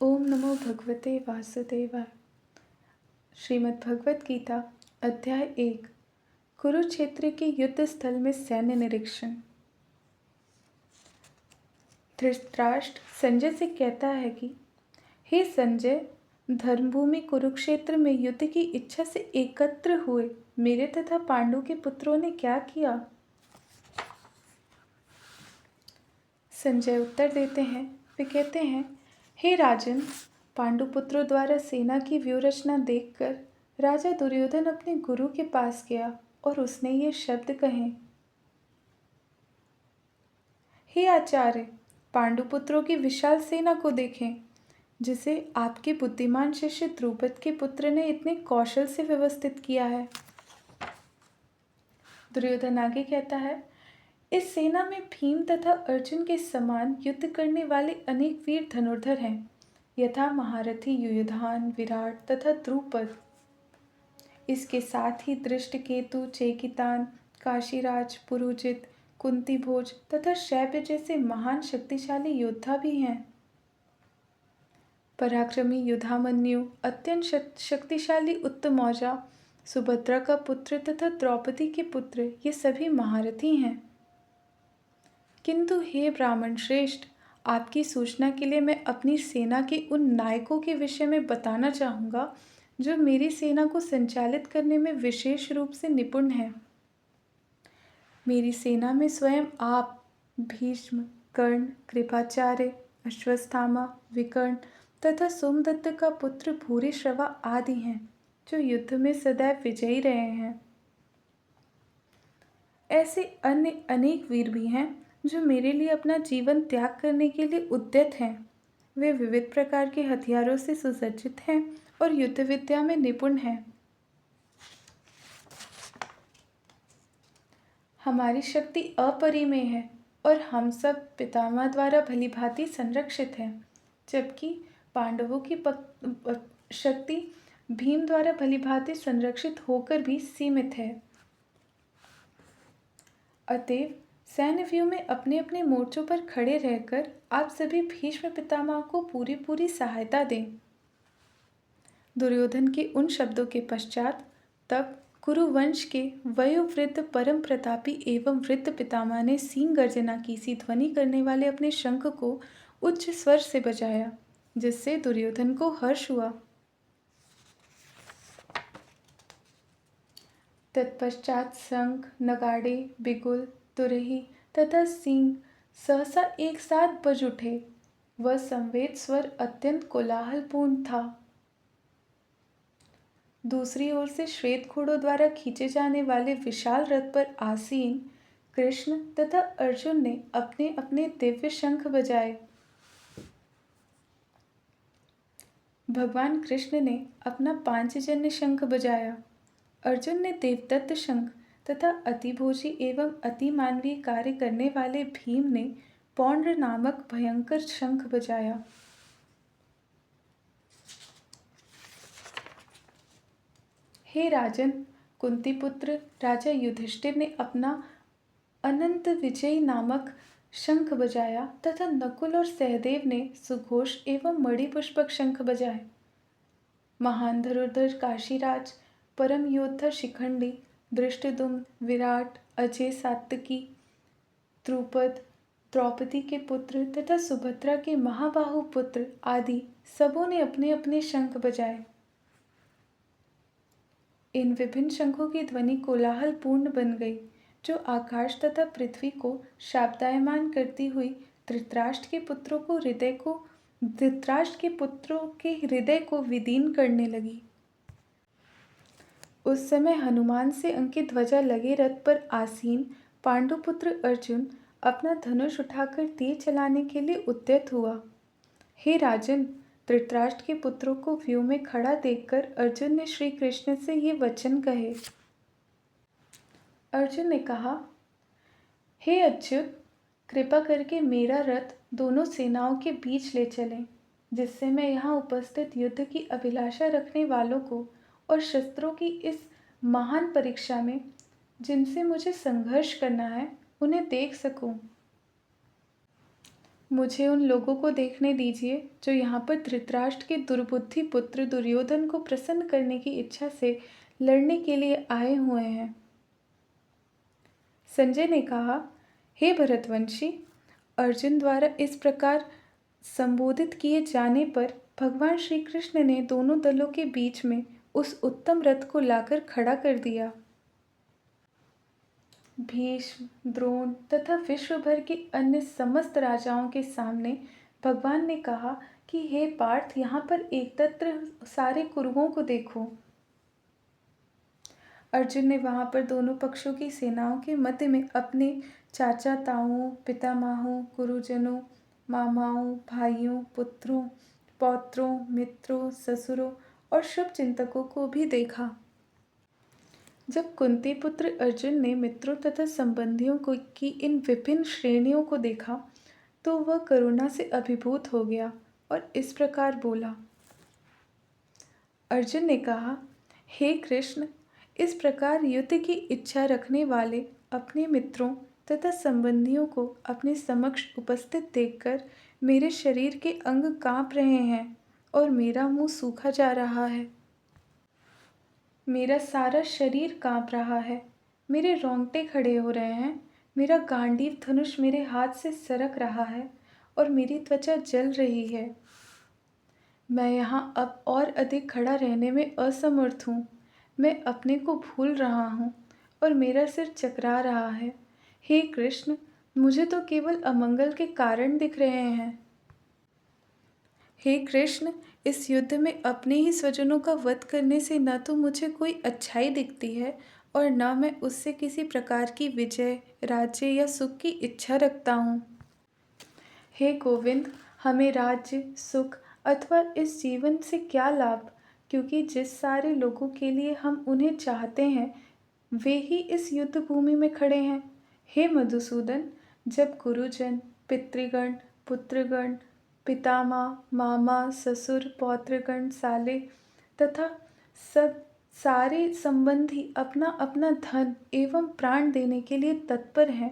ओम नमो भगवते वासुदेवाय। श्रीमद् भगवत गीता अध्याय 1। कुरुक्षेत्र के युद्ध स्थल में सैन्य निरीक्षण। धृतराष्ट्र संजय से कहता है कि हे संजय, धर्मभूमि कुरुक्षेत्र में युद्ध की इच्छा से एकत्र हुए मेरे तथा पांडु के पुत्रों ने क्या किया। संजय उत्तर देते हैं, वे कहते हैं, हे राजन, पांडुपुत्रों द्वारा सेना की व्यूहरचना देखकर राजा दुर्योधन अपने गुरु के पास गया और उसने ये शब्द कहे, हे आचार्य, पांडुपुत्रों की विशाल सेना को देखें, जिसे आपके बुद्धिमान शिष्य द्रुपद के पुत्र ने इतने कौशल से व्यवस्थित किया है। दुर्योधन आगे कहता है, इस सेना में भीम तथा अर्जुन के समान युद्ध करने वाले अनेक वीर धनुर्धर हैं, यथा महारथी युयुधान, विराट तथा द्रुपद। इसके साथ ही दृष्टकेतु, चेकितान, काशीराज, पुरुजित, कुंती भोज तथा शैब्य जैसे महान शक्तिशाली योद्धा भी हैं। पराक्रमी युधामन्यु, अत्यंत शक्तिशाली उत्तमौजा, सुभद्रा का पुत्र तथा द्रौपदी के पुत्र, ये सभी महारथी हैं। किंतु हे ब्राह्मण श्रेष्ठ, आपकी सूचना के लिए मैं अपनी सेना के उन नायकों के विषय में बताना चाहूँगा जो मेरी सेना को संचालित करने में विशेष रूप से निपुण हैं। मेरी सेना में स्वयं आप, भीष्म, कर्ण, कृपाचार्य, अश्वत्थामा, विकर्ण तथा सोमदत्त का पुत्र भूरिश्रवा आदि हैं, जो युद्ध में सदैव विजयी रहे हैं। ऐसे अन्य अनेक वीर भी हैं जो मेरे लिए अपना जीवन त्याग करने के लिए उद्यत हैं। वे विविध प्रकार के हथियारों से सुसज्जित हैं और युद्ध विद्या में निपुण हैं। हमारी शक्ति अपरिमेय है और हम सब पितामह द्वारा भलीभांति संरक्षित हैं, जबकि पांडवों की शक्ति भीम द्वारा भलीभांति संरक्षित होकर भी सीमित है। अतएव सैन्य व्यू में अपने अपने मोर्चों पर खड़े रहकर आप सभी भीष्म पितामह को पूरी पूरी सहायता दें। दुर्योधन के उन शब्दों के पश्चात तब कुरुवंश के वयोवृद्ध परम प्रतापी एवं वृद्ध पितामह ने सिंह गर्जना की सी ध्वनि करने वाले अपने शंख को उच्च स्वर से बजाया, जिससे दुर्योधन को हर्ष हुआ। तत्पश्चात शंख, नगाड़े, बिगुल, तुरही तथा सींग सहसा एक साथ बज उठे। वह संवेद स्वर अत्यंत कोलाहलपूर्ण था। दूसरी ओर से श्वेत घोड़ों द्वारा खींचे जाने वाले विशाल रथ पर आसीन कृष्ण तथा अर्जुन ने अपने अपने दिव्य शंख बजाए। भगवान कृष्ण ने अपना पांचजन्य शंख बजाया, अर्जुन ने देवदत्त शंख तथा अतिभोजी एवं अति मानवीय कार्य करने वाले भीम ने पौंड्र नामक भयंकर शंख बजाया। हे राजन, कुंती पुत्र राजा युधिष्ठिर ने अपना अनंत विजयी नामक शंख बजाया तथा नकुल और सहदेव ने सुघोष एवं मणिपुष्पक शंख बजाए। महान धनुर्धर काशीराज, परम योद्धा शिखंडी, धृष्टद्युम्न, विराट, अजय सात्यकी, द्रुपद, द्रौपदी के पुत्र तथा सुभद्रा के महाबाहु पुत्र आदि सबों ने अपने अपने शंख बजाए। इन विभिन्न शंखों की ध्वनि कोलाहल पूर्ण बन गई, जो आकाश तथा पृथ्वी को शाब्दायमान करती हुई धृतराष्ट्र के पुत्रों के हृदय को विदीर्ण करने लगी। उस समय हनुमान से अंकित ध्वजा लगे रथ पर आसीन पांडुपुत्र अर्जुन अपना धनुष उठाकर तीर चलाने के लिए उद्यत हुआ। हे राजन, धृतराष्ट्र के पुत्रों को व्यूह में खड़ा देखकर अर्जुन ने श्री कृष्ण से ये वचन कहे। अर्जुन ने कहा, हे अच्युत, कृपा करके मेरा रथ दोनों सेनाओं के बीच ले चलें, जिससे मैं यहाँ उपस्थित युद्ध की अभिलाषा रखने वालों को और शस्त्रों की इस महान परीक्षा में जिनसे मुझे संघर्ष करना है, उन्हें देख सकूं। मुझे उन लोगों को देखने दीजिए जो यहाँ पर धृतराष्ट्र के दुर्बुद्धि पुत्र दुर्योधन को प्रसन्न करने की इच्छा से लड़ने के लिए आए हुए हैं। संजय ने कहा, हे भरतवंशी, अर्जुन द्वारा इस प्रकार संबोधित किए जाने पर भगवान श्री कृष्ण ने दोनों दलों के बीच में उस उत्तम रथ को लाकर खड़ा कर दिया। भीष्म, द्रोण तथा विश्व भर के अन्य समस्त राजाओं के सामने भगवान ने कहा कि हे पार्थ, यहाँ पर एकत्र सारे कुरुओं को देखो। अर्जुन ने वहां पर दोनों पक्षों की सेनाओं के मध्य में अपने चाचा ताऊओं, पितामहों, गुरुजनों, मामाओं, भाइयों, पुत्रों, पौत्रों, मित्रों, ससुरों और शुभ चिंतकों को भी देखा। जब कुंती पुत्र अर्जुन ने मित्रों तथा संबंधियों को की इन विभिन्न श्रेणियों को देखा तो वह करुणा से अभिभूत हो गया और इस प्रकार बोला। अर्जुन ने कहा, हे कृष्ण, इस प्रकार युद्ध की इच्छा रखने वाले अपने मित्रों तथा संबंधियों को अपने समक्ष उपस्थित देखकर मेरे शरीर के अंग कांप रहे हैं और मेरा मुंह सूखा जा रहा है। मेरा सारा शरीर कांप रहा है, मेरे रोंगटे खड़े हो रहे हैं, मेरा गांडीव धनुष मेरे हाथ से सरक रहा है और मेरी त्वचा जल रही है। मैं यहाँ अब और अधिक खड़ा रहने में असमर्थ हूँ। मैं अपने को भूल रहा हूँ और मेरा सिर चकरा रहा है। हे कृष्ण, मुझे तो केवल अमंगल के कारण दिख रहे हैं। हे कृष्ण, इस युद्ध में अपने ही स्वजनों का वध करने से न तो मुझे कोई अच्छाई दिखती है और न मैं उससे किसी प्रकार की विजय, राज्य या सुख की इच्छा रखता हूँ। हे गोविंद, हमें राज्य, सुख अथवा इस जीवन से क्या लाभ, क्योंकि जिस सारे लोगों के लिए हम उन्हें चाहते हैं वे ही इस युद्ध भूमि में खड़े हैं। हे मधुसूदन, जब गुरुजन, पितृगण, पुत्रगण, पितामह, मामा, ससुर, पौत्रगण, साले तथा सब सारे संबंधी अपना अपना धन एवं प्राण देने के लिए तत्पर हैं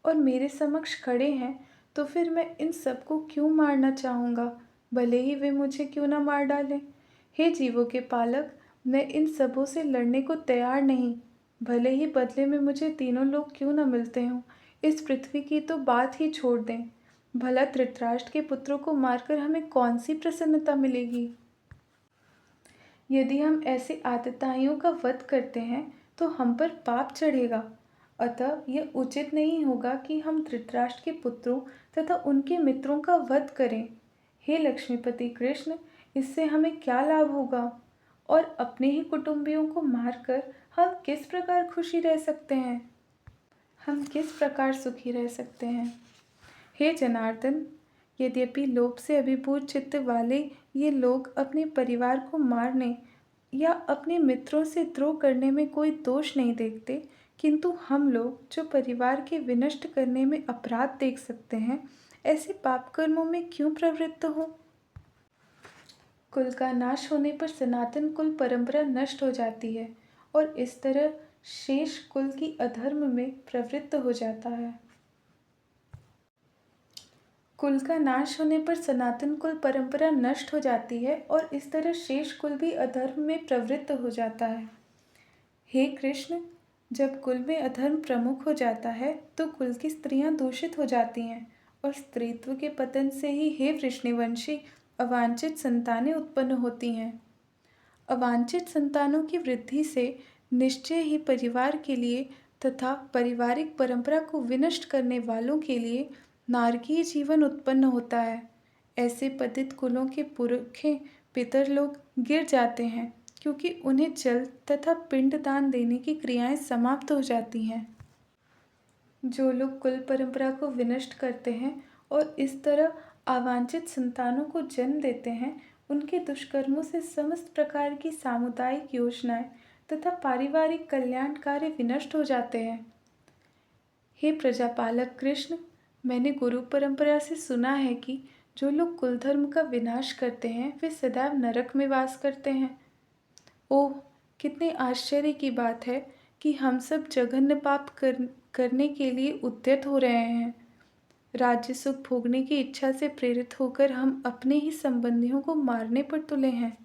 और मेरे समक्ष खड़े हैं, तो फिर मैं इन सबको क्यों मारना चाहूँगा, भले ही वे मुझे क्यों ना मार डालें। हे जीवों के पालक, मैं इन सबों से लड़ने को तैयार नहीं, भले ही बदले में मुझे तीनों लोग क्यों न मिलते हों। इस पृथ्वी की तो बात ही छोड़ दें। भला धृतराष्ट्र के पुत्रों को मारकर हमें कौन सी प्रसन्नता मिलेगी। यदि हम ऐसे आतताइयों का वध करते हैं तो हम पर पाप चढ़ेगा। अतः यह उचित नहीं होगा कि हम धृतराष्ट्र के पुत्रों तथा उनके मित्रों का वध करें। हे लक्ष्मीपति कृष्ण, इससे हमें क्या लाभ होगा और अपने ही कुटुंबियों को मारकर हम किस प्रकार खुशी रह सकते हैं, हम किस प्रकार सुखी रह सकते हैं। हे जनार्दन, यद्यपि लोभ से अभिभूत चित्त वाले ये लोग अपने परिवार को मारने या अपने मित्रों से द्रोह करने में कोई दोष नहीं देखते, किंतु हम लोग जो परिवार के विनष्ट करने में अपराध देख सकते हैं, ऐसे पाप कर्मों में क्यों प्रवृत्त हो। कुल का नाश होने पर सनातन कुल परंपरा नष्ट हो जाती है और इस तरह शेष कुल की अधर्म में प्रवृत्त हो जाता है। कुल का नाश होने पर सनातन कुल परंपरा नष्ट हो जाती है और इस तरह शेष कुल भी अधर्म में प्रवृत्त हो जाता है। हे कृष्ण, जब कुल में अधर्म प्रमुख हो जाता है तो कुल की स्त्रियां दूषित हो जाती हैं और स्त्रीत्व के पतन से ही हे वृष्णिवंशी अवांछित संतानें उत्पन्न होती हैं। अवांछित संतानों की वृद्धि से निश्चय ही परिवार के लिए तथा पारिवारिक परंपरा को विनष्ट करने वालों के लिए नारकीय जीवन उत्पन्न होता है। ऐसे पतित कुलों के पुरखे पितर लोग गिर जाते हैं क्योंकि उन्हें जल तथा पिंडदान देने की क्रियाएं समाप्त हो जाती हैं। जो लोग कुल परंपरा को विनष्ट करते हैं और इस तरह अवांछित संतानों को जन्म देते हैं, उनके दुष्कर्मों से समस्त प्रकार की सामुदायिक योजनाएं तथा पारिवारिक कल्याण कार्य विनष्ट हो जाते हैं। हे प्रजापालक कृष्ण, मैंने गुरु परंपरा से सुना है कि जो लोग कुल धर्म का विनाश करते हैं वे सदैव नरक में वास करते हैं। ओह, कितने आश्चर्य की बात है कि हम सब जघन्य पाप करने के लिए उद्यत हो रहे हैं। राज्य सुख भोगने की इच्छा से प्रेरित होकर हम अपने ही संबंधियों को मारने पर तुले हैं।